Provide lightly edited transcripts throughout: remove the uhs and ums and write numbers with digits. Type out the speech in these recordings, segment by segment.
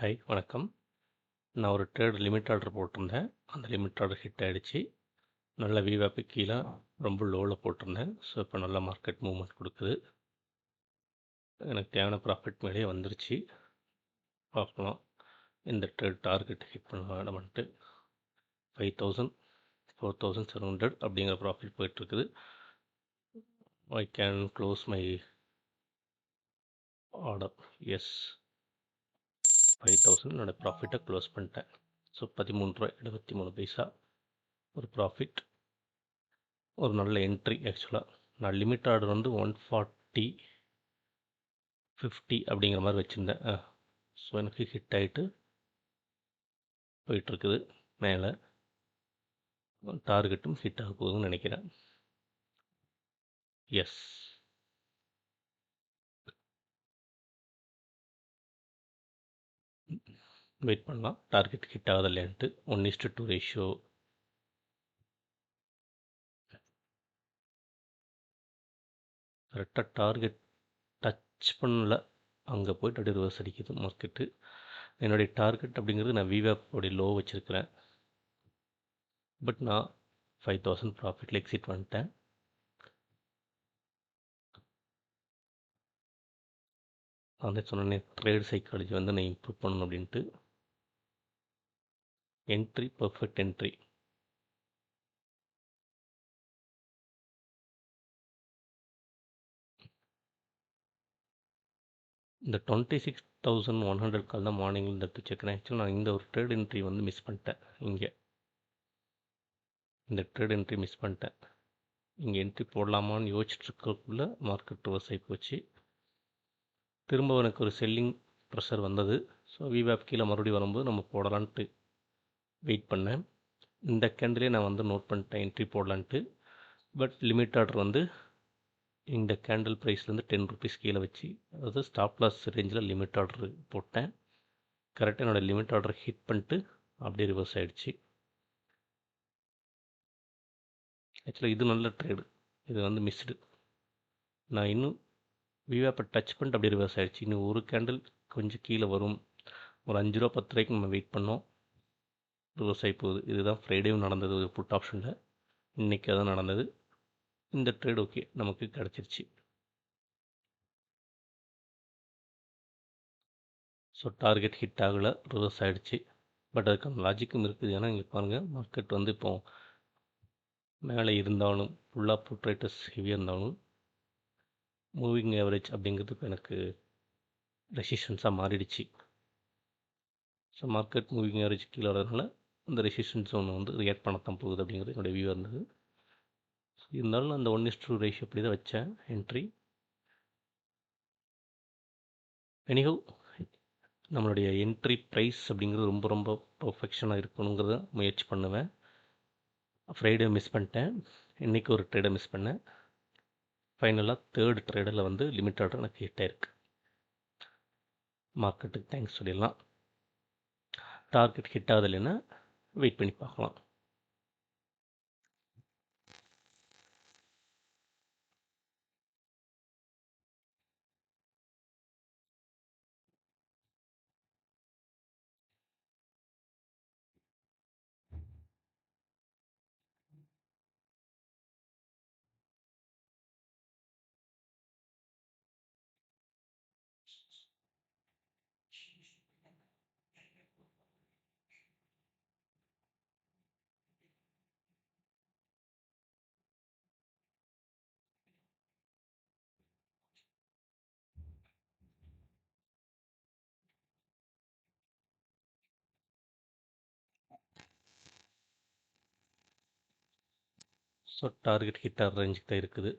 Hi வணக்கம். நான் ஒரு ட்ரேட் லிமிட் ஆர்டர் போட்டிருந்தேன். அந்த லிமிட் ஆர்டர் ஹிட் ஆகிடுச்சு. நல்ல விவேப்பு கீழே ரொம்ப லோவில் போட்டிருந்தேன். ஸோ இப்போ நல்ல மார்க்கெட் மூவ்மெண்ட் கொடுக்குது. எனக்கு தேவையான ப்ராஃபிட் மேலேயே வந்துருச்சு. பார்க்கலாம் இந்த ட்ரேட் டார்கெட் ஹிட் பண்ண வேணும்ன்ட்டு 5000 4700 அப்படிங்கிற ப்ராஃபிட் போயிட்டுருக்குது. I can close my order. Yes, 5000 என்னோடய ப்ராஃபிட்டை க்ளோஸ் பண்ணிட்டேன். ஸோ ₹13.73 ஒரு ப்ராஃபிட். ஒரு நல்ல என்ட்ரி. ஆக்சுவலாக நான் லிமிட் ஆர்டர் வந்து 140 50 அப்படிங்கிற மாதிரி வச்சுருந்தேன். ஸோ எனக்கு ஹிட் ஆகிட்டு போயிட்டுருக்குது. மேலே டார்கெட்டும் ஹிட் ஆக போகுதுன்னு நினைக்கிறேன். எஸ், வெயிட் பண்ணலாம் டார்கெட் ஹிட் ஆகுது இல்லையான்ட்டு. 1:2 ரேஷியோ. கரெக்டாக டார்கெட் டச் பண்ணல, அங்கே போய்ட்டு அப்படியே ரிவர்ஸ் அடிக்குது மார்க்கெட்டு. என்னுடைய டார்கெட் அப்படிங்கிறது நான் விவேப்போடைய லோ வச்சுருக்கிறேன். பட் நான் 5000 ப்ராஃபிட்டில் எக்ஸிட் பண்ணிட்டேன். நான் சொன்னேன் ட்ரேட் சைக்காலஜி வந்து நான் இம்ப்ரூவ் பண்ணணும் அப்படின்ட்டு. Entry perfect entry. இந்த 26,100 கால் தான் மார்னிங்கில் எடுத்து வச்சுருக்கிறேன். ஆக்சுவலாக நான் இந்த ஒரு ட்ரேட் என்ட்ரி வந்து மிஸ் பண்ணிட்டேன். இந்த ட்ரேட் என்ட்ரி மிஸ் பண்ணிட்டேன். இங்கே என்ட்ரி போடலாமான்னு யோசிச்சுட்ருக்கக்குள்ளே மார்க்கெட் ரிவர்ஸ் ஆகி போச்சு. திரும்ப எனக்கு ஒரு செல்லிங் ப்ரெஷர் வந்தது. ஸோ விவேப் கீழே மறுபடியும் வரும்போது நம்ம போடலான்ட்டு வெயிட் பண்ணேன். இந்த கேண்டிலே நான் வந்து நோட் பண்ணிட்டேன் என்ட்ரி போடலான்ட்டு. பட் லிமிட் ஆர்டர் வந்து இந்த கேண்டில் ப்ரைஸ்லேருந்து ₹10 கீழே வச்சு, அதாவது ஸ்டாப் லாஸ் ரேஞ்சில் லிமிட் ஆர்டர் போட்டேன். கரெக்டாக என்னோடய லிமிட் ஆர்டர் ஹிட் பண்ணிட்டு அப்படியே ரிவர்ஸ் ஆகிடுச்சு. ஆக்சுவலாக இது நல்ல ட்ரேடு. இது வந்து மிஸ்டு. நான் இன்னும் விவேப்பை டச் பண்ணிட்டு அப்படியே ரிவர்ஸ் ஆகிடுச்சு. இன்னும் ஒரு கேண்டில் கொஞ்சம் கீழே வரும், ஒரு ₹5 ₹10 நம்ம வெயிட் பண்ணோம். ரிவர்ஸ் ஆகி போகுது. இதுதான் ஃப்ரைடேவும் நடந்தது ஒரு புட் ஆப்ஷனில். இன்றைக்கி அதான் நடந்தது. இந்த ட்ரேட் ஓகே நமக்கு கிடச்சிருச்சு. ஸோ டார்கெட் ஹிட் ஆகலை, ரிவர்ஸ் ஆகிடுச்சு. பட் அதுக்கான லாஜிக்கும் இருக்குது. ஏன்னா இங்கே பாருங்கள், மார்க்கெட் வந்து இப்போ மேலே இருந்தாலும் ஃபுல்லாக புட் ரேட்டஸ் ஹெவியாக இருந்தாலும் மூவிங் ஆவரேஜ் அப்படிங்கிறது இப்போ எனக்கு ரெசிஸ்டன்ஸாக மாறிடுச்சு. ஸோ மார்க்கெட் மூவிங் ஆவரேஜ் கீழே வரதுனால அந்த ரெசிஸ்டன்ஸ் ஒன்று வந்து ரியாக்ட் பண்ணத்தான் போகுது அப்படிங்கிறது என்னோடய வியூ இருந்தது. இருந்தாலும் நான் அந்த 1:2 ரேஷியோ அப்படி தான் வச்சேன் என்ட்ரி. எனிஹவ், நம்மளுடைய என்ட்ரி ப்ரைஸ் அப்படிங்கிறது ரொம்ப ரொம்ப பர்ஃபெக்ஷனாக இருக்கணுங்கிறத முயற்சி பண்ணுவேன். ஃப்ரைடே மிஸ் பண்ணிட்டேன். இன்றைக்கி ஒரு ட்ரேடை மிஸ் பண்ணேன். ஃபைனலாக தேர்ட் ட்ரேடில் வந்து லிமிட் ஆர்டர் எனக்கு ஹிட் ஆயிருக்கு. மார்க்கெட்டுக்கு தேங்க்ஸ் சொல்லிடலாம். டார்கெட் ஹிட் ஆகுது இல்லைன்னா வெயிட் பண்ணி பார்க்கலாம். ஸோ டார்கெட் ஹிட் ஆகிற ரேஞ்சுக்கு தான் இருக்குது.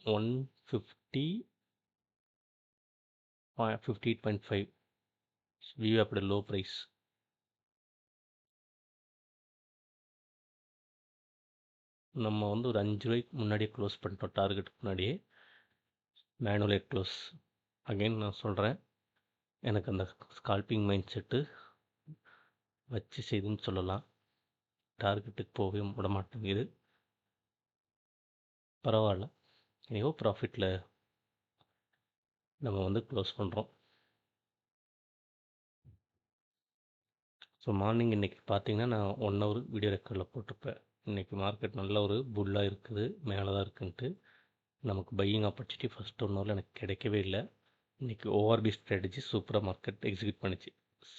$150 58.5 விவேப்போட லோ ப்ரைஸ். நம்ம வந்து ஒரு $5 முன்னாடியே க்ளோஸ் பண்ணிட்டோம். டார்கெட்டுக்கு முன்னாடியே மேனுவலே க்ளோஸ். அகைன் நான் சொல்கிறேன், எனக்கு அந்த ஸ்கால்பிங் மைண்ட் செட்டு வச்சு செய்துன்னு சொல்லலாம். டார்கெட்டுக்கு போகவே விட மாட்டேங்குது. பரவாயில்ல, எங்கேயோ ப்ராஃபிட்டில் நம்ம வந்து க்ளோஸ் பண்ணுறோம். ஸோ மார்னிங் இன்றைக்கி பார்த்தீங்கன்னா நான் 1 ஹவர் வீடியோ ரெக்கார்டில் போட்டிருப்பேன். இன்றைக்கி மார்க்கெட் நல்ல ஒரு புல்லாக இருக்குது, மேலே தான் இருக்குன்ட்டு. நமக்கு பையிங் ஆப்பர்ச்சுனிட்டி ஃபஸ்ட் 1 ஹவரில் எனக்கு கிடைக்கவே இல்லை. இன்றைக்கி ஓஆர்பி ஸ்ட்ராட்டஜி சூப்பராக மார்க்கெட் எக்ஸிக்யூட் பண்ணிச்சு.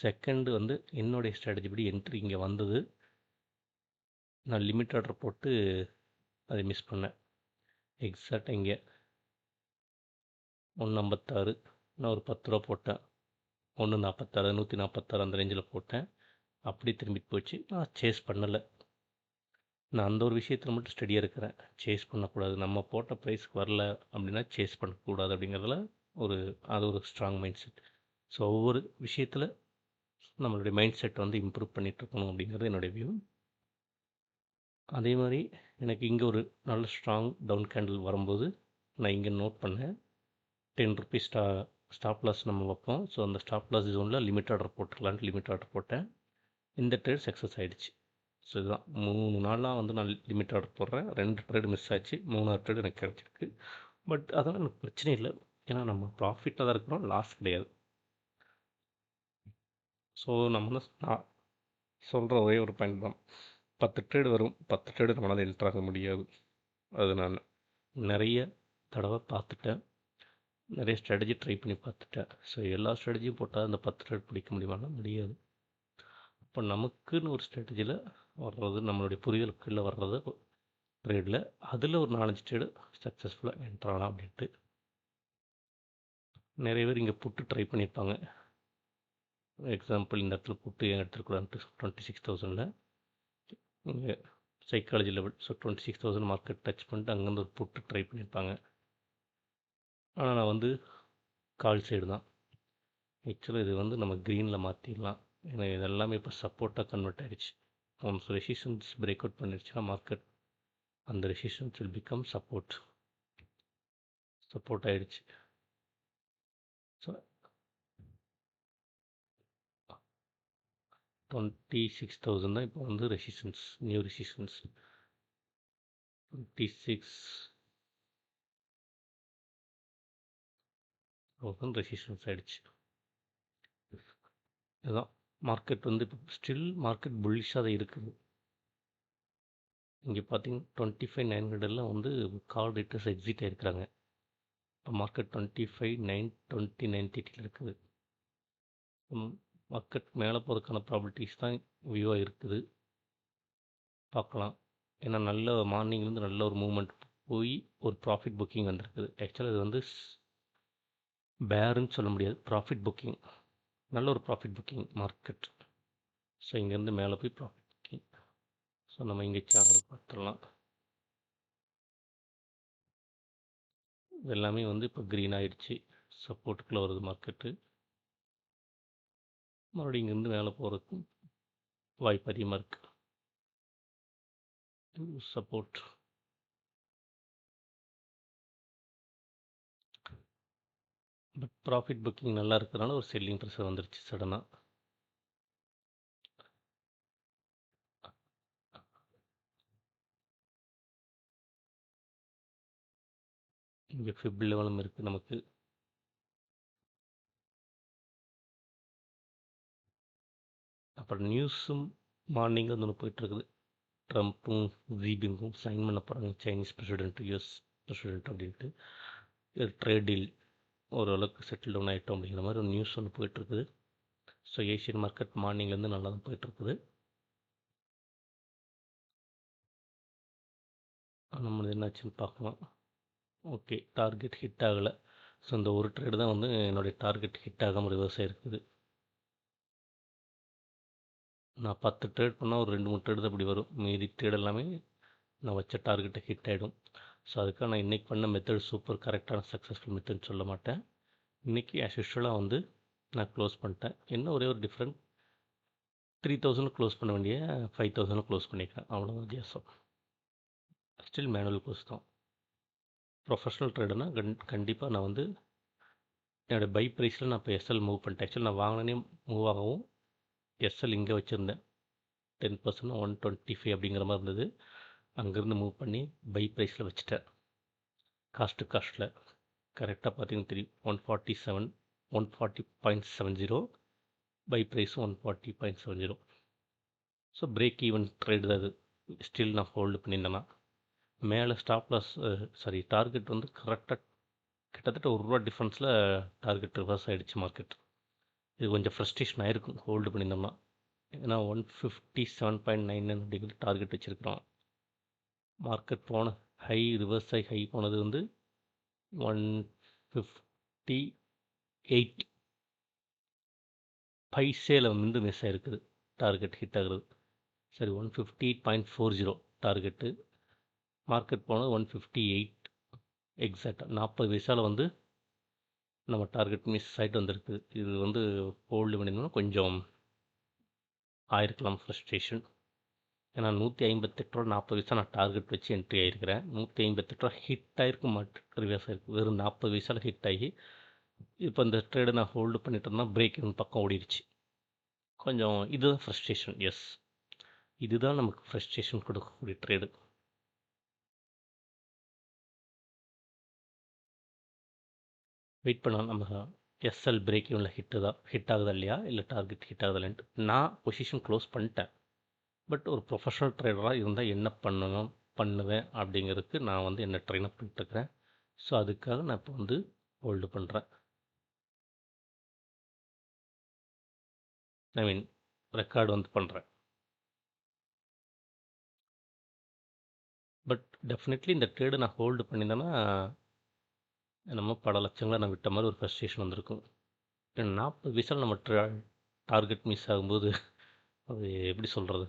செகண்டு வந்து என்னுடைய ஸ்ட்ராட்டஜி படி என்ட்ரி இங்கே வந்தது. நான் லிமிட் ஆர்டர் போட்டு அதை மிஸ் பண்ணேன். எக்ஸாக்டாக இங்கே 1.56 நான் ஒரு 10 ரூபா போட்டேன். 1.46 146 அந்த ரேஞ்சில் போட்டேன். அப்படி திரும்பிட்டு போச்சு. நான் சேஸ் பண்ணலை. நான் அந்த ஒரு விஷயத்தில் மட்டும் ஸ்டடியாக இருக்கிறேன். சேஸ் பண்ணக்கூடாது, நம்ம போட்ட ப்ரைஸ்க்கு வரல அப்படின்னா சேஸ் பண்ணக்கூடாது அப்படிங்கிறதுல அது ஒரு ஸ்ட்ராங் மைண்ட் செட். ஸோ ஒவ்வொரு விஷயத்தில் நம்மளுடைய மைண்ட் செட் வந்து இம்ப்ரூவ் பண்ணிகிட்ருக்கணும் அப்படிங்கிறது என்னுடைய வியூ. அதே மாதிரி எனக்கு இங்கே ஒரு நல்ல ஸ்ட்ராங் டவுன் கேண்டில் வரும்போது நான் இங்கே நோட் பண்ணேன். 10 ருபீஸ் ஸ்டாப் லாஸ் நம்ம வைப்போம். ஸோ அந்த ஸ்டாப் லாஸ் ஜோனில் லிமிட் ஆர்டர் போட்டுக்கலான்ட்டு லிமிட் ஆர்டர் போட்டேன். இந்த ட்ரேட் சக்ஸஸ் ஆகிடுச்சு. ஸோ இதுதான் 3 நாளாக வந்து நான் லிமிட் ஆர்டர் போடுறேன். 2 ட்ரேடு மிஸ் ஆச்சு, 3ஆவது ட்ரேடு எனக்கு கிடச்சிருக்கு. பட் அதெல்லாம் எனக்கு பிரச்சனை இல்லை, ஏன்னா நம்ம ப்ராஃபிட்டில் தான் இருக்கிறோம், லாஸ் கிடையாது. ஸோ நம்ம வந்து நான் சொல்கிற ஒரே ஒரு பாயிண்ட் தான், 10 ட்ரேடு வரும், 10 ட்ரேடு நம்மளால் என்டர் ஆக முடியாது. அது நான் நிறைய தடவை பார்த்துட்டேன், நிறைய ஸ்ட்ராட்டஜி ட்ரை பண்ணி பார்த்துட்டேன். ஸோ எல்லா ஸ்ட்ராட்டஜியும் போட்டால் அந்த 10 ட்ரேட் பிடிக்க முடியுமானா முடியாது. இப்போ நமக்குன்னு ஒரு ஸ்ட்ராட்டஜியில் வர்றது, நம்மளுடைய புரிதலுக்குள்ளே வர்றது ட்ரேடில், அதில் ஒரு 4-5 ட்ரேடு சக்ஸஸ்ஃபுல்லாக என்டர் ஆகலாம் அப்படின்ட்டு. நிறைய பேர் இங்கே புட்டு ட்ரை பண்ணியிருப்பாங்க. எக்ஸாம்பிள் இந்த இடத்துல புட்டு ஏன் எடுத்துருக்கூடாதுன்ட்டு 26,000 இங்கே psychology level. So 26,000 market touch பண்ணிட்டு அங்கேருந்து ஒரு புட்டு ட்ரை பண்ணியிருப்பாங்க. ஆனால் நான் வந்து கால் சைடு தான். ஆக்சுவலாக இது வந்து நம்ம க்ரீனில் மாற்றிடலாம். ஏன்னா இது எல்லாமே இப்போ சப்போர்ட்டாக கன்வெர்ட் ஆகிடுச்சு. ஒன்ஸ் ரெசிஸ்டன்ஸ் பிரேக் அவுட் பண்ணிடுச்சுன்னா மார்க்கெட் அந்த ரெசிஸ்டன்ஸ் வில் பிகம் சப்போர்ட் ஆகிடுச்சு. ஸோ 26,000 தான் இப்போ வந்து ரெசிஸ்டன்ஸ், நியூ ரெசிஸ்டன்ஸ் 26,000 ரெசிஸ்டன்ஸ் ஆகிடுச்சு. இதுதான் மார்க்கெட் வந்து இப்போ ஸ்டில் மார்க்கெட் புல்லிஷாக தான் இருக்குது. இங்கே பார்த்தீங்கன்னா 25,900 வந்து கால் ரேட்டர்ஸ் எக்ஸிட் ஆகிருக்கிறாங்க. இப்போ மார்க்கெட் 25,920 இருக்குது. மார்க்கெட் மேலே போகிறதுக்கான ப்ராபர்ட்டிஸ் தான் வியூவாக இருக்குது. பார்க்கலாம். ஏன்னா நல்ல மார்னிங்லேருந்து நல்ல ஒரு மூவ்மெண்ட் போய் ஒரு ப்ராஃபிட் புக்கிங் வந்திருக்குது. ஆக்சுவலாக இது வந்து பேருன்னு சொல்ல முடியாது, ப்ராஃபிட் புக்கிங், நல்ல ஒரு ப்ராஃபிட் புக்கிங் மார்க்கெட். ஸோ இங்கேருந்து மேலே போய் ப்ராஃபிட் புக்கிங். ஸோ நம்ம இங்கே சேனல் பார்த்துடலாம். இது எல்லாமே வந்து இப்போ க்ரீன் ஆகிடுச்சு, சப்போர்ட்டுக்குள்ளே வருது மார்க்கெட்டு. மறுபடியும் இங்கேருந்து மேலே போகிறதுக்கு வாய்ப்பு அதிகமாக இருக்குது. சப்போர்ட். பட் ப்ராஃபிட் புக்கிங் நல்லா இருக்கிறதுனால ஒரு செல்லிங் ப்ரெஷர் வந்துருச்சு சடனாக. இங்கே ஃபிப் லெவலும் இருக்குது நமக்கு. அப்புறம் நியூஸும் மார்னிங் வந்து ஒன்று போயிட்டுருக்குது. ட்ரம்ப்பும் ஜிபிங்கும் சைன் பண்ண போகிறாங்க, சைனீஸ் பிரசிடென்ட் யூஎஸ் பிரசிடென்ட் அப்படின்ட்டு. ட்ரேட் டீல் ஓரளவுக்கு செட்டில் டவுன் ஆகிட்டோம் அப்படிங்கிற மாதிரி ஒரு நியூஸ் ஒன்று போயிட்டுருக்குது. ஸோ ஏஷியன் மார்க்கெட் மார்னிங்லேருந்து நல்லா தான் போயிட்டுருக்குது. நம்மளது என்னாச்சுன்னு பார்க்கலாம். ஓகே, டார்கெட் ஹிட் ஆகலை. ஸோ இந்த ஒரு ட்ரேடு தான் வந்து என்னுடைய டார்கெட் ஹிட் ஆகாமல் ரிவர்ஸ் ஆகிருக்குது. நான் 10 ட்ரேட் பண்ணால் ஒரு 2-3 ட்ரேடு தான் இப்படி வரும். மீதி ட்ரேட் எல்லாமே நான் வச்ச டார்கெட்டை ஹிட் ஆகிடும். ஸோ அதுக்காக நான் இன்றைக்கி பண்ண மெத்தட் சூப்பர் கரெக்டான சக்ஸஸ்ஃபுல் மெத்தட்னு சொல்ல மாட்டேன். இன்றைக்கி ஆஸ் யூஷுவலாக வந்து நான் க்ளோஸ் பண்ணிட்டேன். என்ன ஒரே ஒரு டிஃப்ரெண்ட், 3,000 க்ளோஸ் பண்ண வேண்டிய 5,000 க்ளோஸ் பண்ணிக்கிறேன், அவ்வளோதான் வித்தியாசம். ஸ்டில் மேனுவல் க்ளோஸ் தான். ப்ரொஃபஷ்னல் ட்ரேடுனா கண்டிப்பாக நான் வந்து என்னோடய பை ப்ரைஸில் நான் இப்போ எஸ்எல் மூவ் பண்ணிட்டேன். ஆக்சுவலி நான் வாங்கினே மூவ் ஆகவும் எஸ்எல் இங்கே வச்சுருந்தேன். 10% 125 அப்படிங்கிற மாதிரி இருந்தது. அங்கேருந்து மூவ் பண்ணி பை ப்ரைஸில் வச்சுட்டேன். காஸ்ட்டில் கரெக்டாக பார்த்தீங்கன்னா தெரியும். 147 140.70 பை ப்ரைஸும் 140.70. ஸோ பிரேக் ஈவன் ட்ரேடு தான் அது. ஸ்டில் நான் ஹோல்டு பண்ணியிருந்தேன்னா மேலே ஸ்டாப் லாஸ் டார்கெட் வந்து கரெக்டாக கிட்டத்தட்ட ₹1 டிஃப்ரென்ஸில் டார்கெட் ரிவர்ஸ் ஆகிடுச்சு மார்க்கெட். இது கொஞ்சம் ஃப்ரஸ்ட்ரேஷன் ஆகிருக்கும் ஹோல்டு பண்ணியிருந்தோம்னா. ஏன்னா 157.99 அப்படிங்கிற டார்கெட் வச்சுருக்கிறோம். மார்க்கெட் போன ஹை ரிவர்ஸ் ஆகி ஹை போனது வந்து 158 பைசேல வந்து மிஸ் ஆகிருக்குது டார்கெட் ஹிட் ஆகுறது. சரி 158.40 டார்கெட்டு. மார்க்கெட் போனது 158 எக்ஸாக்டாக 40 பைசாவில் வந்து நம்ம டார்கெட் மிஸ் ஆகிட்டு வந்திருக்கு. இது வந்து ஹோல்டு பண்ணியிருந்தோம்னா கொஞ்சம் ஆயிருக்கலாம் ஃப்ரஸ்ட்ரேஷன். ஏன்னா 158 40 பைசா நான் டார்கெட் வச்சு என்ட்ரி ஆகிருக்கிறேன். 158 ஹிட் ஆகிருக்க மாட்டேன், ரிவர்ஸ் ஆகிருக்கு. வெறும் 40 பைசாவில் ஹிட் ஆகி இப்போ இந்த ட்ரேடை நான் ஹோல்டு பண்ணிட்டு இருந்தேன். பிரேக் இவன் பக்கம் ஓடிடுச்சு. கொஞ்சம் இதுதான் ஃப்ரஸ்ட்ரேஷன். எஸ், இதுதான் நமக்கு ஃப்ரஸ்ட்ரேஷன் கொடுக்கக்கூடிய ட்ரேடு. வெயிட் பண்ணலாம். நம்ம எஸ்எல் பிரேக் இவனில் ஹிட் ஆகுதா இல்லையா, இல்லை டார்கெட் ஹிட் ஆகுதுலன்ட்டு. நான் பொசிஷன் க்ளோஸ் பண்ணிட்டேன். பட் ஒரு ப்ரொஃபஷனல் ட்ரேடராக இருந்தால் என்ன பண்ணுவேன் அப்படிங்கிறதுக்கு நான் வந்து என்ன ட்ரெயின் அப் பண்ணிட்டுருக்கிறேன். ஸோ அதுக்காக நான் இப்போ வந்து ஹோல்டு பண்ணுறேன். ஐ மீன் ரெக்கார்டு வந்து பண்ணுறேன். பட் டெஃபினெட்லி இந்த ட்ரேடு நான் ஹோல்டு பண்ணியிருந்தேன்னா நம்ம பல லட்சங்களை நான் விட்ட மாதிரி ஒரு ஃப்ரஸ்ட்ரேஷன் வந்திருக்கும். 40 பைசாவில் நம்ம டார்கெட் மிஸ் ஆகும்போது அது எப்படி சொல்கிறது.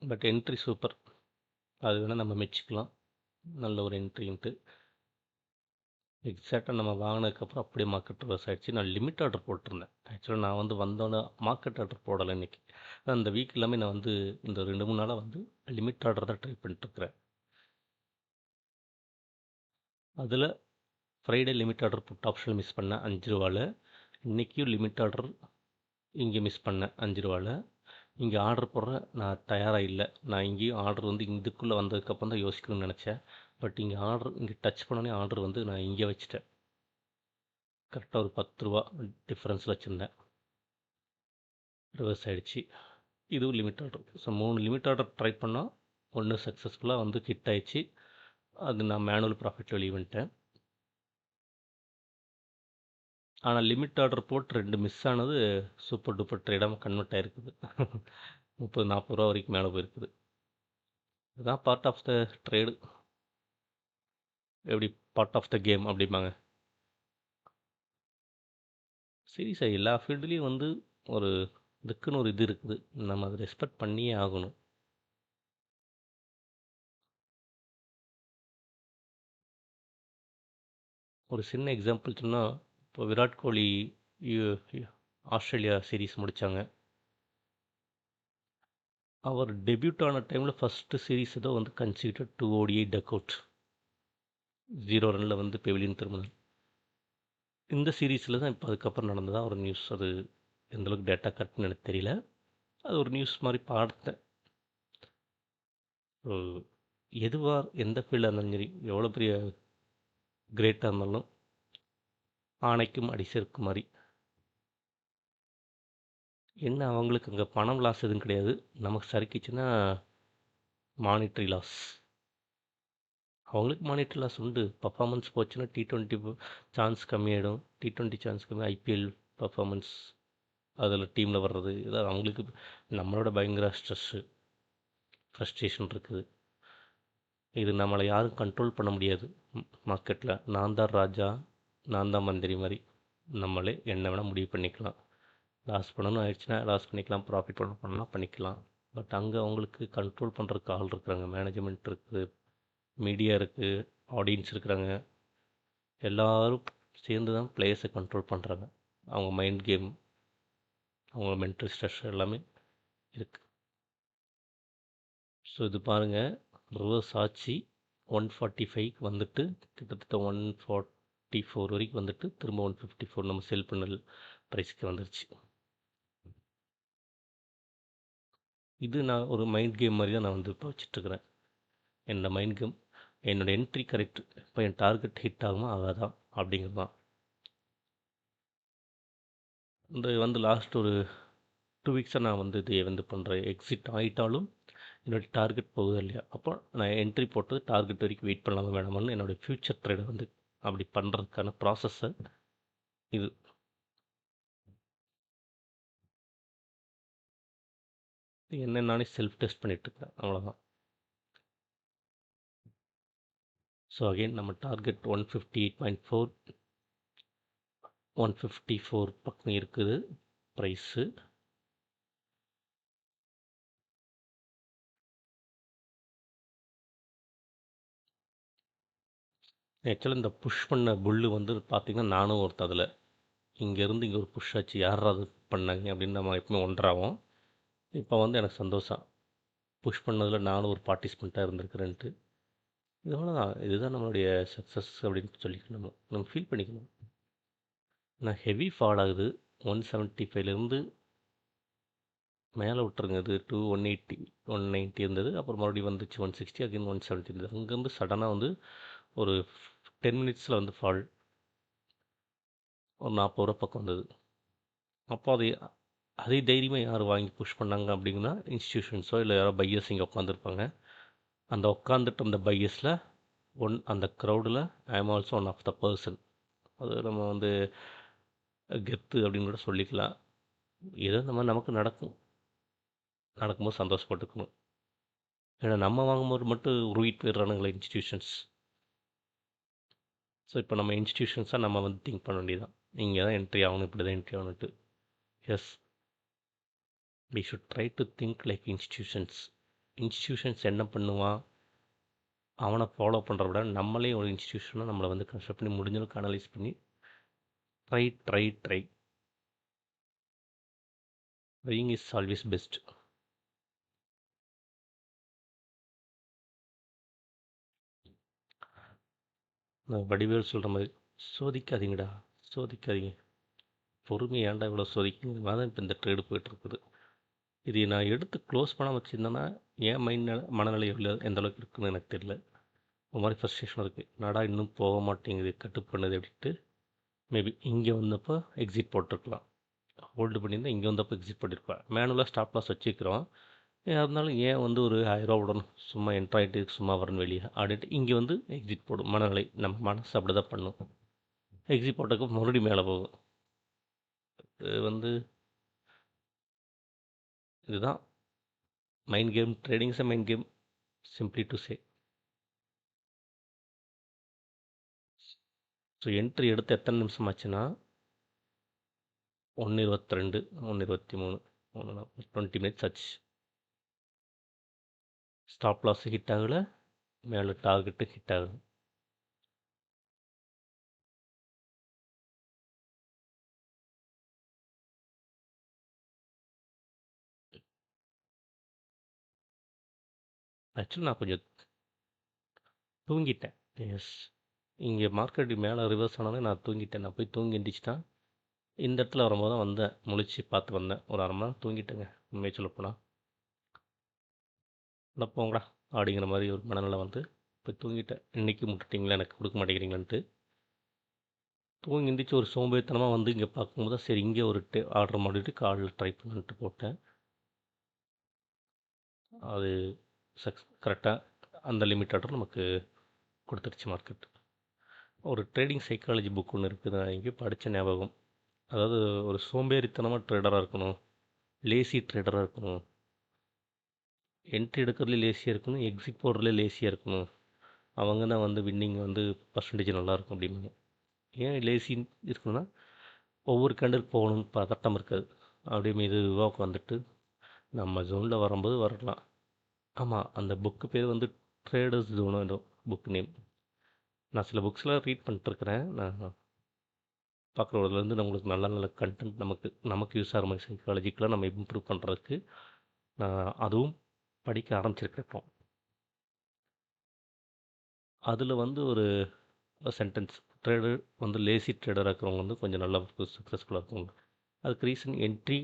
பட் என்ட்ரி சூப்பர், அது வேணால் நம்ம மெச்சிக்கலாம். நல்ல ஒரு என்ட்ரின்ட்டு. எக்ஸாக்டாக நம்ம வாங்கினதுக்கப்புறம் அப்படியே மார்க்கெட் ரிவர்ஸ் ஆகிடுச்சு. நான் லிமிட் ஆர்டர் போட்டிருந்தேன். ஆக்சுவலாக நான் வந்து வந்தோன்னே மார்க்கெட் ஆர்டர் போடலை இன்றைக்கி. அந்த வீக் எல்லாமே நான் வந்து இந்த 2-3 நாளாக வந்து லிமிட் ஆர்டர் தான் ட்ரை பண்ணிட்டுருக்கிறேன். அதில் ஃப்ரைடே லிமிட் ஆர்டர் புட் ஆப்ஷனில் மிஸ் பண்ணேன் ₹5. இன்றைக்கும் லிமிட் ஆர்டர் இங்கே மிஸ் பண்ணேன் ₹5. இங்கே ஆர்டர் போடுற நான் தயாராக இல்லை. நான் இங்கேயும் ஆர்டர் வந்து இதுக்குள்ளே வந்ததுக்கப்புறம் தான் யோசிக்கணும்னு நினச்சேன். பட் இங்கே டச் பண்ணோன்னே ஆர்டர் வந்து நான் இங்கே வச்சுட்டேன். கரெக்டாக ஒரு ₹10 டிஃப்ரென்ஸில் வச்சுருந்தேன். ரிவர்ஸ் ஆகிடுச்சு. இதுவும் limit order. So 3 limit order try பண்ணால் ஒன்று சக்ஸஸ்ஃபுல்லாக வந்து ஹிட் ஆகிடுச்சு. அது நான் மேனுவல் ப்ராஃபிட் வெளியே வந்துட்டேன். ஆனால் லிமிட் ஆர்டர் போட்டு 2 மிஸ் ஆனது சூப்பர் டூப்பர் ட்ரேடாக கன்வெர்ட் ஆகிருக்குது. 30-40 வரைக்கும் மேலே போயிருக்குது. இதுதான் பார்ட் ஆஃப் த ட்ரேடு. எப்படி பார்ட் ஆஃப் த கேம் அப்படிம்பாங்க. சீரியஸாக எல்லா ஃபீல்டுலேயும் வந்து ஒரு இதுக்குன்னு ஒரு இது இருக்குது. நம்ம அதை ரெஸ்பெக்ட் பண்ணியே ஆகணும். ஒரு சின்ன எக்ஸாம்பிள் சொன்னால், இப்போ விராட் கோலி ஆஸ்திரேலியா சீரீஸ் முடித்தாங்க. அவர் டெபியூட் ஆன டைமில் ஃபஸ்ட்டு சீரீஸ் ஏதோ வந்து கன்சிடர் 2 ODI டக் அவுட் 0 ரனில் வந்து பெவிலியன் திரும்பினார். இந்த சீரீஸில் தான் இப்போ அதுக்கப்புறம் நடந்ததாக ஒரு நியூஸ். அது எந்தளவுக்கு டேட்டா கரெக்ட்னு எனக்கு தெரியல. அது ஒரு நியூஸ் மாதிரி பார்த்தேன். எதுவாக எந்த ஃபீல்டாக இருந்தாலும் சரி, எவ்வளோ பெரிய கிரேட்டாக இருந்தாலும் ஆணைக்கும் அடி சேர்க்கும் மாதிரி. என்ன அவங்களுக்கு அங்கே பணம் லாஸ் எதுவும் கிடையாது. நமக்கு சறுக்கிச்சுன்னா மானிட்ரி லாஸ். அவங்களுக்கு மானிட்ரி லாஸ் உண்டு. பர்ஃபார்மன்ஸ் போச்சுன்னா T20 சான்ஸ் கம்மியாகிடும். T20 சான்ஸ் கம்மி, ஐபிஎல் பர்ஃபார்மன்ஸ் அதில் டீமில் வர்றது, இதான் அவங்களுக்கு. நம்மளோட பயங்கர ஸ்ட்ரெஸ்ஸு ஃப்ரஸ்ட்ரேஷன் இருக்குது. இது நம்மளை யாரும் கண்ட்ரோல் பண்ண முடியாது. மார்க்கெட்டில் நான் தான் ராஜா, நான் தான் மந்திரி மாதிரி நம்மளே என்ன வேணால் முடிவு பண்ணிக்கலாம். லாஸ் பண்ணணும் ஆயிடுச்சுன்னா லாஸ் பண்ணிக்கலாம், ப்ராஃபிட் பண்ணலாம் பண்ணிக்கலாம். பட் அங்கே அவங்களுக்கு கண்ட்ரோல் பண்ணுறதுக்கு ஆள் இருக்கிறாங்க, மேனேஜ்மெண்ட் இருக்குது, மீடியா இருக்குது, ஆடியன்ஸ் இருக்கிறாங்க. எல்லோரும் சேர்ந்து தான் பிளேயர்ஸை கண்ட்ரோல் பண்ணுறாங்க. அவங்க மைண்ட் கேம், அவங்க மென்டல் ஸ்ட்ரெஸ் எல்லாமே இருக்குது. ஸோ இது பாருங்கள், ரிவர்ஸ் ஆச்சு. 145க்கு வந்துட்டு கிட்டத்தட்ட 144 வரைக்கும் வந்துட்டு திரும்ப 154 நம்ம செல் பண்ண ப்ரைஸ்க்கு வந்துருச்சு. இது நான் ஒரு மைண்ட் கேம் மாதிரி தான் நான் வந்து இப்போ வச்சுட்ருக்கிறேன். என்னோட மைண்ட் கேம், என்னோடய என்ட்ரி கரெக்ட், இப்போ என் டார்கெட் ஹிட் ஆகுமா ஆகாதா அப்படிங்கிறது தான். இந்த வந்து லாஸ்ட் ஒரு 2 வீக்ஸாக நான் வந்து இதை வந்து பண்ணுறேன். எக்ஸிட் ஆகிட்டாலும் என்னோடய டார்கெட் போகுதா இல்லையா, அப்போ நான் என்ட்ரி போட்டது டார்கெட் வரைக்கும் வெயிட் பண்ணலாமா வேணாமான்னு என்னோடய ஃப்யூச்சர் ட்ரேடை வந்து அப்படி பண்ணுறதுக்கான ப்ராசஸ்ஸை இது. என்ன நானே செல்ஃப் டெஸ்ட் பண்ணிகிட்ருக்கேன், அவ்வளோதான். ஸோ அகெயின் நம்ம டார்கெட் 158.4, 154 பக்கம் இருக்குது ப்ரைஸு. ஆக்சுவலாக இந்த புஷ் பண்ண புல்லு வந்து பார்த்திங்கன்னா நானும் ஒருத்தர் அதில். இங்கேருந்து இங்கே ஒரு புஷ் ஆச்சு, யார் அது பண்ணாங்க அப்படின்னு நம்ம எப்பவுமே ஒன்றாகும். இப்போ வந்து எனக்கு சந்தோஷம், புஷ் பண்ணதில் நானும் ஒரு பார்ட்டிசிபெண்ட்டாக இருந்திருக்கிறேன்ட்டு. இது அவ்வளோதான், இதுதான் நம்மளுடைய சக்ஸஸ் அப்படின்னு சொல்லிக்கணும், நம்ம ஃபீல் பண்ணிக்கணும். நான் ஹெவி ஃபால் ஆகுது 175லேருந்து மேலே விட்டுருங்க. இது 180 190 இருந்தது, அப்புறம் மறுபடியும் வந்துச்சு 160, அகைன் 170 இருந்தது. அங்கேருந்து சடனாக வந்து ஒரு 10 மினிட்ஸில் வந்து ஃபால் ஒரு 40 ரூபா பக்கம் வந்தது. அப்போ அதே தைரியமாக யார் வாங்கி புஷ் பண்ணாங்க அப்படிங்கன்னா, இன்ஸ்டியூஷன்ஸோ இல்லை யாரோ பையர்ஸ் இங்கே உட்காந்துருப்பாங்க. அந்த உட்காந்துட்டு அந்த பையர்ஸில் அந்த க்ரௌடில் I am also one of the person. அது நம்ம வந்து கெத்து அப்படின்னு கூட சொல்லிக்கலாம். ஏதோ இந்த மாதிரி நமக்கு நடக்கும்போது சந்தோஷப்பட்டுக்கணும். ஏன்னா நம்ம வாங்கும்போது மட்டும் உருவிட்டு போயிடுறானுங்களே இன்ஸ்டியூஷன்ஸ். ஸோ இப்போ நம்ம இன்ஸ்டியூஷன்ஸாக நம்ம வந்து திங்க் பண்ண வேண்டியதான், இங்கே தான் என்ட்ரி ஆகணும், இப்படி தான் என்ட்ரி ஆகணுன்ட்டு. Yes, we should try to think like institutions. Institutions என்ன பண்ணுவான், அவனை ஃபாலோ பண்ணுறத விட நம்மளே ஒரு இன்ஸ்டியூஷனாக நம்மளை வந்து கன்ஸ்ட்ரக்ட் பண்ணி முடிஞ்சளவுக்கு அனலைஸ் பண்ணி try trying is always best. Vadivel சொல்கிற மாதிரி சோதிக்காதீங்கடா, சோதிக்காதீங்க, பொறுமையை ஏன்டா இவ்வளோ சோதிக்குங்க தான் இப்போ இந்த ட்ரேடு போயிட்டுருக்குது. இது நான் எடுத்து க்ளோஸ் பண்ண வச்சுருந்தேன்னா என் மனநிலை எந்த அளவுக்கு இருக்குன்னு எனக்கு தெரியல. ஒரு மாதிரி ஃப்ரஸ்ட்ரேஷன் இருக்குது, நாடா இன்னும் போக மாட்டேங்குது, கட்டு பண்ணுது அப்படின்ட்டு. மேபி இங்கே வந்தப்போ எக்ஸிட் போட்டிருக்கலாம், ஹோல்டு பண்ணியிருந்தால் இங்கே வந்தப்போ எக்ஸிட் பண்ணியிருப்பேன். மேனுவலாக ஸ்டாப் லாஸ் வச்சுக்கிறோம், இருந்தாலும் ஏன் வந்து ஒரு 1000 விடணும், சும்மா என்ட்ராயிட்டு சும்மா வரணும் வெளியே அப்படின்ட்டு இங்கே வந்து எக்ஸிட் போடும் மனநிலை. நம்ம மனசு அப்படி தான் பண்ணும். எக்ஸிட் போட்டதுக்கு மறுபடியும் மேலே போகும். இது வந்து இதுதான் mind game. Tradings a mind game, simply to say. So entry எடுத்து எத்தனை நிமிஷம் ஆச்சுன்னா 1:22, 1:23, 20 மினிட்ஸ் ஆச்சு. ஸ்டாப் லாஸ் ஹிட் ஆகலை, மேலே டார்கெட்டு ஹிட் ஆகுது. ஆக்சுவலி நான் கொஞ்சம் தூங்கிட்டேன். எஸ், இங்கே மார்க்கெட்டு மேலே ரிவர்ஸ் ஆனாலே நான் தூங்கிட்டேன். நான் போய் தூங்கி எந்திரிச்சிட்டேன். இந்த இடத்துல வரும்போது தான் வந்தேன், முழிச்சு பார்த்து வந்தேன். ஒரு 1/2 மணி நேரம் தூங்கிட்டேங்க உண்மையை சொல்லப்போனால். இல்லை போங்கடா அப்படிங்கிற மாதிரி ஒரு மனநிலை வந்து போய் தூங்கிட்டேன். இன்றைக்கி முட்டுட்டிங்களா, எனக்கு கொடுக்க மாட்டேங்கிறீங்களான்ட்டு தூங்கி எந்திரிச்சு ஒரு சோம்பேறித்தனமாக வந்து இங்கே பார்க்கும்போது தான் சரி இங்கே ஒரு ஆர்டர் ಮಾಡಿட்டு காலில் ட்ரை பண்ணிட்டு போட்டேன். அது கரெக்டாக அந்த லிமிட் ஆர்டர் நமக்கு கொடுத்துருச்சு மார்க்கெட். ஒரு ட்ரேடிங் சைக்காலஜி புக் ஒன்று இருக்குது, நான் எங்கேயோ படித்த ஞாபகம். அதாவது ஒரு சோம்பேறித்தனமாக ட்ரேடராக இருக்கணும், லேசி ட்ரேடராக இருக்கணும், என்ட்ரி எடுக்கிறதுலே லேசியாக இருக்கணும், எக்ஸிட் போடுறதுலே லேசியாக இருக்கணும், அவங்க தான் வந்து வின்னிங் வந்து பர்சன்டேஜ் நல்லாயிருக்கும் அப்படிம்பாங்க. ஏன் லேசின்னு இருக்கணும்னா ஒவ்வொரு கேண்டில் போகணும்னு பதட்டம் இருக்காது, அப்படியே மெதுவாக உட்காந்துட்டு நம்ம ஜோனில் வரும்போது வரலாம். ஆமாம், அந்த புக்கு பேர் வந்து ட்ரேடர்ஸ் ஜோனோ ஏதோ புக் நேம். நான் சில புக்ஸ்லாம் ரீட் பண்ணிட்டுருக்கிறேன். நான் பார்க்குறதுலேருந்து நம்மளுக்கு நல்ல நல்ல கண்டென்ட் நமக்கு யூஸ் ஆகிற மாதிரி சைக்காலஜிக்கலாக நம்ம இம்ப்ரூவ் பண்ணுறதுக்கு நான் அதுவும் படிக்க ஆரம்பிச்சிருக்கேன் இப்போ. அதில் வந்து ஒரு சென்டென்ஸ் ட்ரேடர் வந்து லேசி ட்ரேடராக இருக்கிறவங்க வந்து கொஞ்சம் நல்லா சக்ஸஸ்ஃபுல்லாக இருக்கும். அதுக்கு ரீசன் என்ட்ரி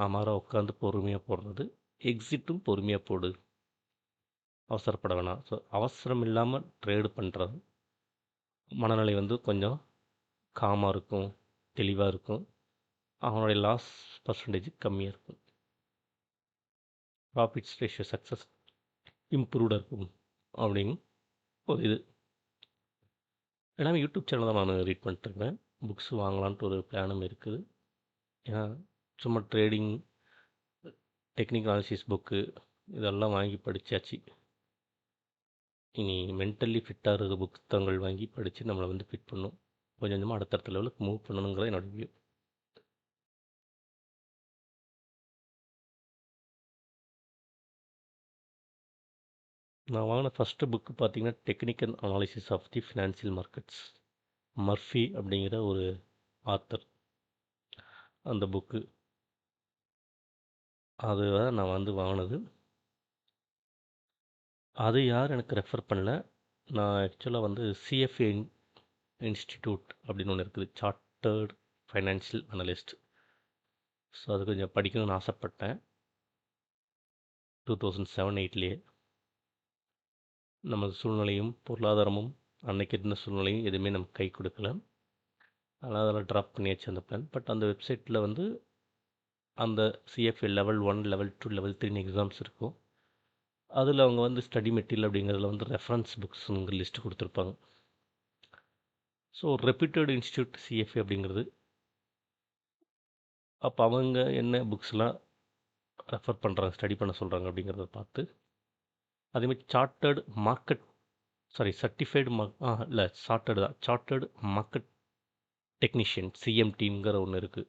ஆமாற உட்காந்து பொறுமையாக போடுறது, எக்ஸிட்டும் பொறுமையாக போடு, அவசரப்பட வேணாம். ஸோ அவசரம் இல்லாமல் ட்ரேடு பண்ணுறது மனநிலை வந்து கொஞ்சம் காமாக இருக்கும், தெளிவாக இருக்கும். அவனுடைய லாஸ் பர்சன்டேஜ் கம்மியாக இருக்கும். ப்ராஃபிட்ஸ் ரேஷியோ சக்ஸஸ் இம்ப்ரூவ்டாக இருக்கும் அப்படின்னு ஒரு இது. எல்லாமே யூடியூப் சேனல் தான் நான் ரீட் பண்ணிட்டுருக்கேன். புக்ஸ் வாங்கலான்ட்டு ஒரு பிளானும் இருக்குது. ஏன்னா சும்மா ட்ரேடிங், டெக்னிக்கல் அனாலிசிஸ் புக்கு இதெல்லாம் வாங்கி படித்தாச்சு. இனி மென்டலி ஃபிட்டாக இருக்கிற புத்தகங்கள் வாங்கி படித்து நம்மளை வந்து ஃபிட் பண்ணும். கொஞ்சம் கொஞ்சமாக அடுத்தடுத்த லெவலுக்கு மூவ் பண்ணணுங்கிறது என்னோட வியூ. நான் வாங்கின ஃபஸ்ட்டு புக்கு பார்த்தீங்கன்னா technical analysis of the financial markets, Murphy அப்படிங்கிற ஒரு ஆத்தர். அந்த புக்கு அது தான் நான் வந்து வாங்கினது. அது யார் எனக்கு ரெஃபர் பண்ணல. நான் ஆக்சுவலாக வந்து சிஎஃப்ஏ இன்ஸ்டிடியூட் அப்படின்னு ஒன்று இருக்குது, சார்ட்டர்ட் ஃபைனான்ஷியல் அனலிஸ்ட். ஸோ அது கொஞ்சம் படிக்கணும்னு ஆசைப்பட்டேன் 2007-8லேயே. நம்ம சூழ்நிலையும் பொருளாதாரமும் அன்னைக்கு இருந்த சூழ்நிலையும் எதுவுமே நமக்கு கை கொடுக்கல. அதனால் அதெல்லாம் ட்ராப் பண்ணியாச்சு அந்த பிளான். பட் அந்த வெப்சைட்டில் வந்து அந்த CFA level 1, level 2, level 3 exams இருக்கும். அதில் அவங்க வந்து ஸ்டடி மெட்டீரியல் அப்படிங்கிறதுல வந்து ரெஃபரன்ஸ் புக்ஸுங்கிற லிஸ்ட்டு கொடுத்துருப்பாங்க. ஸோ ரெப்யூட்டட் இன்ஸ்டியூட் சிஎஃப்ஏ அப்படிங்கிறது. அப்போ அவங்க என்ன புக்ஸ்லாம் ரெஃபர் பண்ணுறாங்க, ஸ்டடி பண்ண சொல்கிறாங்க அப்படிங்கிறத பார்த்து, அதேமாதிரி சார்ட்டர்டு மார்க்கெட் சர்டிஃபைடு இல்லை சார்ட்டர்டு தான், சார்ட்டர்டு மார்க்கெட் டெக்னீஷியன் சிஎம்டிங்கிற ஒன்று இருக்குது.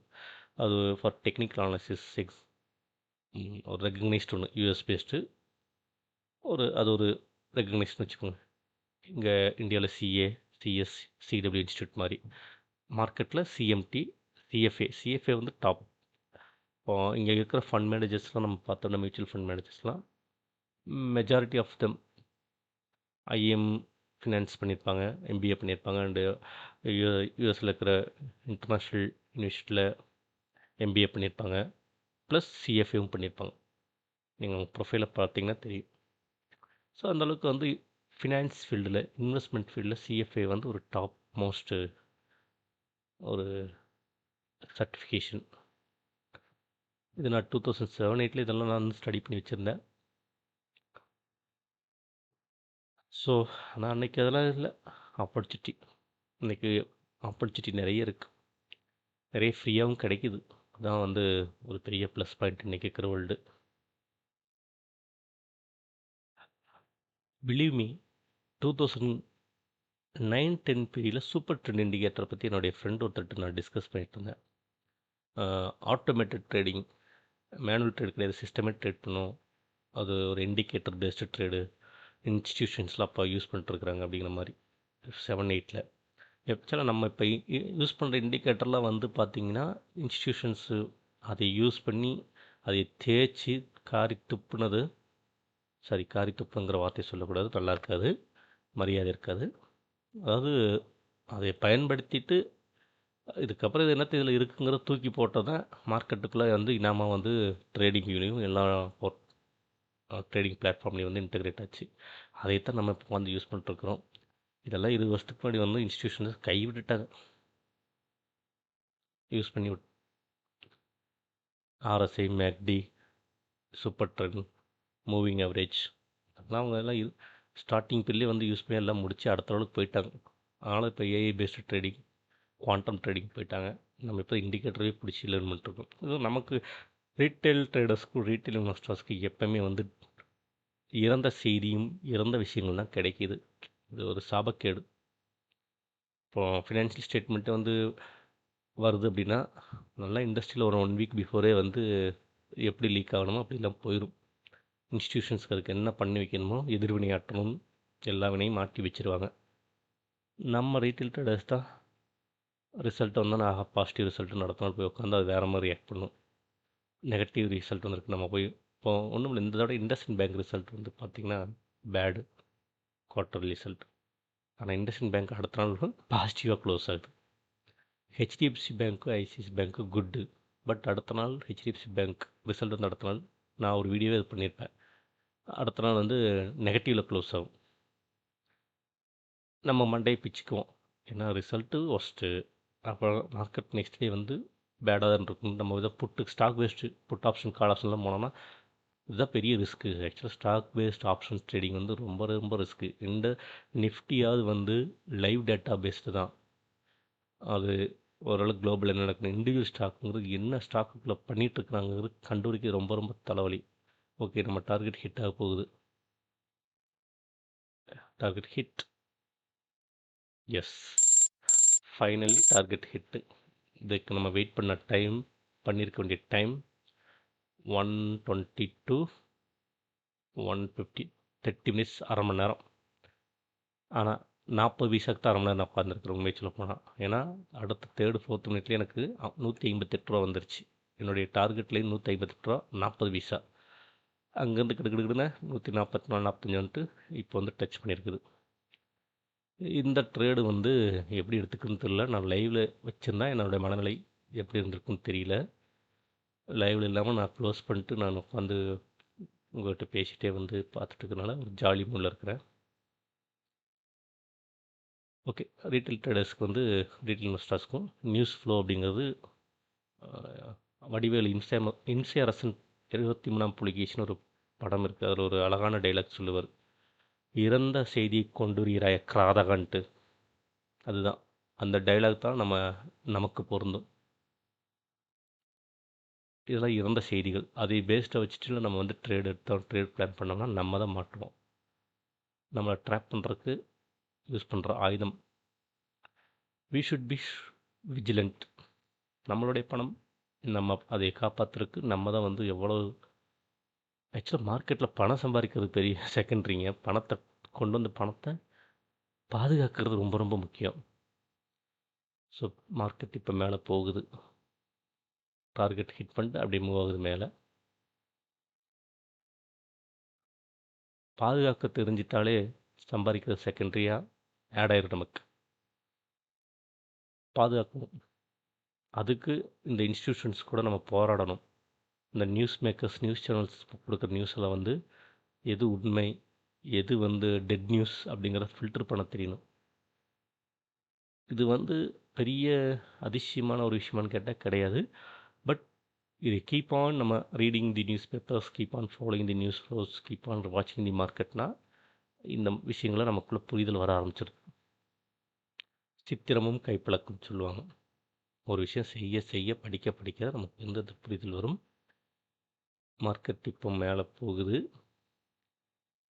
அது ஃபார் டெக்னிக்கல் அனாலிசிஸ் ஒரு ரெகக்னைஸ்டு ஒன்று, யூஎஸ் பேஸ்டு. அது ஒரு ரெகக்னைஸ்ட்னு வச்சுக்கோங்க. இங்கே இந்தியாவில் சிஏ, சிஎஸ், சிடபிள்யூ இன்ஸ்டியூட் மாதிரி. மார்க்கெட்டில் சிஎம்டி, சிஎஃப்ஏ வந்து டாப். இப்போ இங்கே இருக்கிற ஃபண்ட் மேனேஜர்ஸ்லாம் நம்ம பார்த்தோம்னா, மியூச்சுவல் ஃபண்ட் மேனேஜர்ஸ்லாம் majority of them IM finance பண்ணியிருப்பாங்க, எம்பிஏ பண்ணியிருப்பாங்க. அண்டு யூஎஸில் இருக்கிற இன்டர்நேஷ்னல் யூனிவர்சிட்டியில் எம்பிஏ பண்ணியிருப்பாங்க, ப்ளஸ் சிஎஃப்ஏவும் பண்ணியிருப்பாங்க. நீங்கள் உங்கள் ப்ரொஃபைலை பார்த்தீங்கன்னா தெரியும். ஸோ அந்தளவுக்கு வந்து ஃபினான்ஸ் ஃபீல்டில், இன்வெஸ்ட்மெண்ட் ஃபீல்டில் சிஎஃப்ஏ வந்து ஒரு டாப் மோஸ்ட்டு ஒரு சர்டிஃபிகேஷன். இது நான் 2007-8 இதெல்லாம் நான் வந்து ஸ்டடி பண்ணி வச்சுருந்தேன். ஸோ ஆனால் அன்றைக்கி அதெல்லாம் இல்லை ஆப்பர்ச்சுனிட்டி. இன்றைக்கி ஆப்பர்ச்சுனிட்டி நிறைய இருக்குது, நிறைய ஃப்ரீயாகவும் கிடைக்கிது. அதுதான் வந்து ஒரு பெரிய ப்ளஸ் பாயிண்ட் இன்றைக்கி இருக்கிற வேர்ல்டு. பிலீவ் மீ, 2009-10 பீரியடில் சூப்பர் ட்ரெண்ட் இண்டிகேட்டரை பற்றி என்னுடைய ஃப்ரெண்ட் ஒருத்தர்கிட்ட நான் டிஸ்கஸ் பண்ணிட்டு இருந்தேன். ஆட்டோமேட்டட் ட்ரேடிங், மேனுவல் ட்ரேட் கிடையாது, சிஸ்டமேட் ட்ரேட் பண்ணும். அது ஒரு இண்டிகேட்டர் பேஸ்டு ட்ரேடு இன்ஸ்டிடியூஷன்ஸ்லாம் அப்போ யூஸ் பண்ணிட்டுருக்குறாங்க அப்படிங்கிற மாதிரி 7-8. ஆக்சுவலாக நம்ம இப்போ யூஸ் பண்ணுற இண்டிகேட்டர்லாம் வந்து பார்த்திங்கன்னா இன்ஸ்டிடியூஷன்ஸு அதை யூஸ் பண்ணி அதை தேய்ச்சி காரி துப்புங்கிற வார்த்தையை சொல்லக்கூடாது, நல்லா இருக்காது, மரியாதை இருக்காது. அதாவது அதை பயன்படுத்திட்டு இதுக்கப்புறம் இது என்னத்தை இதில் இருக்குங்கிற தூக்கி போட்டால் தான் மார்க்கெட்டுக்குள்ளே வந்து இனாமா வந்து ட்ரேடிங்லேயும் எல்லா ட்ரேடிங் பிளாட்ஃபார்ம்லேயும் வந்து இன்டெகிரேட் ஆச்சு. அதைத்தான் நம்ம இப்போ வந்து யூஸ் பண்ணிட்டுருக்குறோம். இதெல்லாம் 20 வருஷத்துக்கு முன்னாடி வந்து இன்ஸ்டிடியூஷன்ஸ் கைவிட்டுட்டாங்க, யூஸ் பண்ணி RSI, McD, super trend, moving average அதெல்லாம் அவங்க எல்லாம் ஸ்டார்டிங் பீரியட்லேயே வந்து யூஸ் பண்ணி எல்லாம் முடித்து அடுத்த லெவலுக்கு போயிட்டாங்க. அதனால் இப்போ AI based trading, quantum trading போயிட்டாங்க. நம்ம இப்போ இண்டிகேட்டரே பிடிச்சி லேர்ன் பண்ணிட்டுருக்கோம். இது நமக்கு ரீட்டைல் ட்ரேடர்ஸ்க்கும் ரீட்டைல் இன்வெஸ்டர்ஸ்க்கு எப்போவுமே வந்து இறந்த செய்தியும் இறந்த விஷயங்கள் தான் கிடைக்கிது. இது ஒரு சாபக்கேடு. இப்போ ஃபினான்ஷியல் ஸ்டேட்மெண்ட்டு வந்து வருது அப்படின்னா நல்லா இண்டஸ்ட்ரியில் ஒரு 1 வீக் பிஃபோரே வந்து எப்படி லீக் ஆகணுமோ அப்படிலாம் போயிடும். இன்ஸ்டிடியூஷன்ஸ்க்கு அதுக்கு என்ன பண்ணி வைக்கணுமோ எதிர்வினையாற்றணும், எல்லா வினையும் மாற்றி வச்சுருவாங்க. நம்ம ரீட்டைல் ட்ரேடர்ஸ் தான் ரிசல்ட் வந்தால் நான் பாசிட்டிவ் ரிசல்ட்டு நடத்தணும் போய் உட்காந்து அது வேறு மாதிரி ரியாக்ட் பண்ணும். நெகட்டிவ் ரிசல்ட் வந்துருக்கு நம்ம போய் இப்போ ஒன்றும் இல்லை. இந்த தடவை இண்டஸ்இண்ட் பேங்க் ரிசல்ட் வந்து பார்த்திங்கன்னா பேடு, குவார்ட்டர் ரிசல்ட். ஆனால் இண்டஸ்இண்ட் பேங்க் அடுத்த நாள் பாசிட்டிவாக க்ளோஸ் ஆகுது. ஹெச்டிஎஃப்சி பேங்க்கு ஐசிஐசி பேங்க்கு குட்டு. பட் அடுத்த நாள் ஹெச்டிஎஃப்சி பேங்க் ரிசல்ட் வந்து அடுத்த நாள் நான் ஒரு வீடியோவே இது பண்ணியிருப்பேன். அடுத்த நாள் வந்து நெகட்டிவில் க்ளோஸ் ஆகும். நம்ம மண்டையை பிச்சுக்குவோம். ஏன்னா ரிசல்ட்டு ஒஸ்ட்டு. அப்புறம் மார்க்கெட் நெக்ஸ்ட் டே வந்து பேடாக தான் இருக்கும். நம்ம இதை stock based put option call ஆப்ஷன்லாம் போனோம்னா இதுதான் பெரிய ரிஸ்க்கு. ஆக்சுவலாக ஸ்டாக் பேஸ்ட் ஆப்ஷன்ஸ் ட்ரேடிங் வந்து ரொம்ப ரொம்ப ரிஸ்க்கு. இந்த நிஃப்டியாவது வந்து லைவ் டேட்டா பேஸ்டு தான். அது ஓரளவுக்கு குளோபல் என்ன நடக்குது, இண்டிவிஜுவல் ஸ்டாக்குங்கிறது என்ன ஸ்டாக்குக்குள்ளே பண்ணிகிட்ருக்குறாங்கிறது கண்டுபிடிக்க ரொம்ப ரொம்ப தலைவலி. ஓகே, நம்ம டார்கெட் ஹிட் ஆக போகுது. Target hit. Yes, finally target hit. இதுக்கு நம்ம வெயிட் பண்ண டைம், பண்ணியிருக்க வேண்டிய டைம் 120 to 150, 30 மினிட்ஸ், அரை மணி நேரம். ஆனால் 40 பைசாக்கு தான் அரை மணி நேரம் நான் உட்காந்துருக்குறேன் உண்மையை சொல்ல போனால். ஏன்னா அடுத்த 3rd 4th மினிட்லேயே எனக்கு 158 ரூபா வந்துருச்சு. என்னுடைய டார்கெட்லேயும் 158 ரூபா 40 பைசா. அங்கேருந்து கிடுக்கிடுன்னு 144 45 வந்துட்டு இப்போ வந்து டச் பண்ணியிருக்குது. இந்த ட்ரேடு வந்து எப்படி எடுத்துக்குன்னு தெரியல. நான் லைவில் வச்சுருந்தா என்னோடய மனநிலை எப்படி இருந்திருக்குன்னு தெரியல. லைவில் இல்லாமல் நான் க்ளோஸ் பண்ணிட்டு நான் உட்காந்து உங்கள்கிட்ட பேசிகிட்டே வந்து பார்த்துட்டு இருக்கனால ஒரு ஜாலி மூடில் இருக்கிறேன். ஓகே, ரீட்டைல் ட்ரேடர்ஸ்க்கு வந்து ரீட்டைல் இன்வெஸ்டர்ஸ்க்கும் நியூஸ் ஃப்ளோ அப்படிங்கிறது வடிவேலு இம்சை அரசன் 23ஆம் புலிகேஷன் ஒரு படம் இருக்குது. அதில் ஒரு அழகான டைலாக் சொல்லுவார், இறந்த செய்தியை கொண்டுறாய கிராதகன்ட்டு. அதுதான் அந்த டைலாக் தான் நமக்கு பொருந்தும். இதெல்லாம் இறந்த செய்திகள். அதை பேஸ்டை வச்சுட்டு நம்ம வந்து ட்ரேட் எடுத்தோம், ட்ரேட் பிளான் பண்ணோம்னா நம்ம தான் மாட்டுவோம். நம்மளை ட்ராப் பண்ணுறதுக்கு யூஸ் பண்ணுற ஆயுதம். We should be vigilant. நம்மளுடைய பணம் நம்ம அதை காப்பாற்றுறதுக்கு நம்ம தான் வந்து எவ்வளோ. ஆக்சுவலாக மார்க்கெட்டில் பணம் சம்பாதிக்கிறது பெரிய செகண்ட்ரிங்க. பணத்தை கொண்டு வந்து பணத்தை பாதுகாக்கிறது ரொம்ப ரொம்ப முக்கியம். ஸோ மார்க்கெட் இப்போ மேலே போகுது, டார்கெட் ஹிட் பண்ணிட்டு அப்படியே மூவ் ஆகுது மேலே. பாதுகாக்க தெரிஞ்சிட்டாலே சம்பாதிக்கிறது செகண்ட்ரியாக ஆட் ஆயிரும். நமக்கு பாதுகாக்கணும். அதுக்கு இந்த இன்ஸ்டிடியூஷன்ஸ் கூட நம்ம போராடணும். இந்த நியூஸ் மேக்கர்ஸ், நியூஸ் சேனல்ஸ் கொடுக்குற நியூஸில் வந்து எது உண்மை, எது வந்து டெட் நியூஸ் அப்படிங்கிறத ஃபில்டர் பண்ண தெரியணும். இது வந்து பெரிய அதிசயமான ஒரு விஷயமானு கேட்டால் கிடையாது. பட் இது கீப் ஆன் நம்ம reading the newspapers, keep on following the news flows, keep on வாட்சிங் தி மார்க்கெட்னா இந்த விஷயங்களை நமக்குள்ளே புரிதல் வர ஆரம்பிச்சிருது. சித்திரமும் கைப்பழக்கம் சொல்லுவாங்க. ஒரு விஷயம் செய்ய செய்ய படிக்க படிக்க நமக்கு எந்த புரிதல் வரும். மார்க்கெட் இப்போ மேலே போகுது,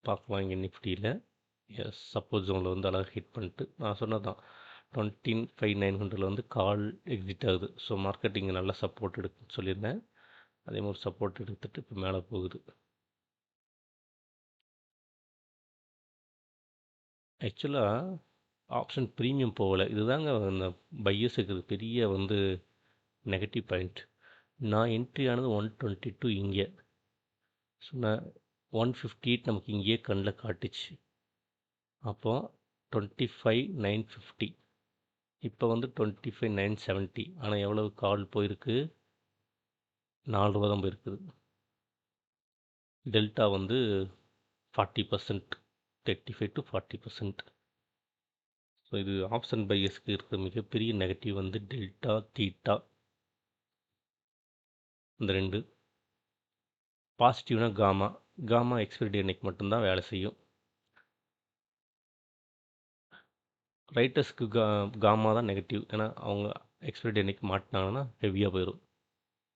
பார்க்கலாம் இங்கே நிஃப்டியில். எஸ், சப்போஸ் ஜோனில் வந்து அழகாக ஹிட் பண்ணிட்டு நான் சொன்னதான் 25,900 வந்து கால் எக்ஸிட் ஆகுது. ஸோ மார்க்கெட் இங்கே நல்லா சப்போர்ட் எடுக்குன்னு சொல்லியிருந்தேன். அதே மாதிரி சப்போர்ட் எடுத்துகிட்டு இப்போ மேலே போகுது. ஆக்சுவலாக ஆப்ஷன் ப்ரீமியம் போகலை. இதுதாங்க அந்த பையர்ஸுக்கு பெரிய வந்து நெகட்டிவ் பாயிண்ட். நான் என்ட்ரி ஆனது 122 இங்கே. ஸோ நான் 158 நமக்கு இங்கேயே கண்ணில் காட்டுச்சு. அப்போது 25,950. இப்போ வந்து 25,970. ஆனால் எவ்வளவு கால் போயிருக்கு? 4 ரூபா தான் போயிருக்குது. டெல்டா வந்து 40%, 35 to 40%. ஸோ இது ஆப்ஷன் பையர்ஸ்க்கு இருக்கிற மிகப்பெரிய நெகட்டிவ் வந்து டெல்டா, தீட்டா, இந்த ரெண்டு. பாசிட்டிவ்னா காமா எக்ஸ்பைரி அன்னைக்கு மட்டும்தான் வேலை செய்யும். ரைட்டர்ஸ்க்கு காமா தான் நெகட்டிவ். ஏன்னா அவங்க எக்ஸ்பைரி அன்னைக்கு மாட்டினாங்கன்னா ஹெவியாக போயிடும்.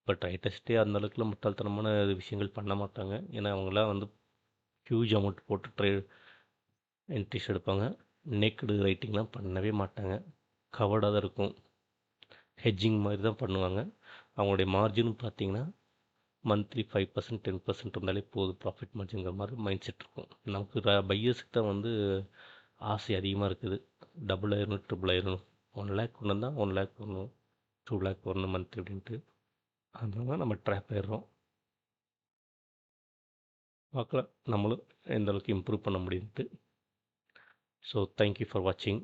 பட் ரைட்டர்ஸ்டே அந்தளவுக்குலாம் முட்டாள்தனமான விஷயங்கள் பண்ண மாட்டாங்க. ஏன்னா அவங்களாம் வந்து ஹியூஜ் அமௌண்ட் போட்டு என்ட்ரிஸ் எடுப்பாங்க. நேக்கடு ரைட்டிங்லாம் பண்ணவே மாட்டாங்க, கவர்டாக தான் இருக்கும். ஹெட்ஜிங் மாதிரி தான் பண்ணுவாங்க. அவங்களுடைய மார்ஜினும் பார்த்தீங்கன்னா மந்த்லி 5%, 10% இருந்தாலே போதும் ப்ராஃபிட் மார்ஜின்ங்கிற மாதிரி மைண்ட் செட் இருக்கும். நமக்கு பையர்ஸுக்கு தான் வந்து ஆசை அதிகமாக இருக்குது. டபுள் ஆயிரணும், ட்ரிபிள் ஆயிரணும், 1 lakh கொண்டு வந்தால் 1 lakh வரணும், 2 lakh வரணும் மந்த் அப்படின்ட்டு. அதனால நம்ம ட்ராப் ஆயிடுறோம். பார்க்கலாம் நம்மளும் எந்த அளவுக்கு இம்ப்ரூவ் பண்ண முடியும்ட்டு. ஸோ தேங்க்யூ ஃபார் வாட்சிங்.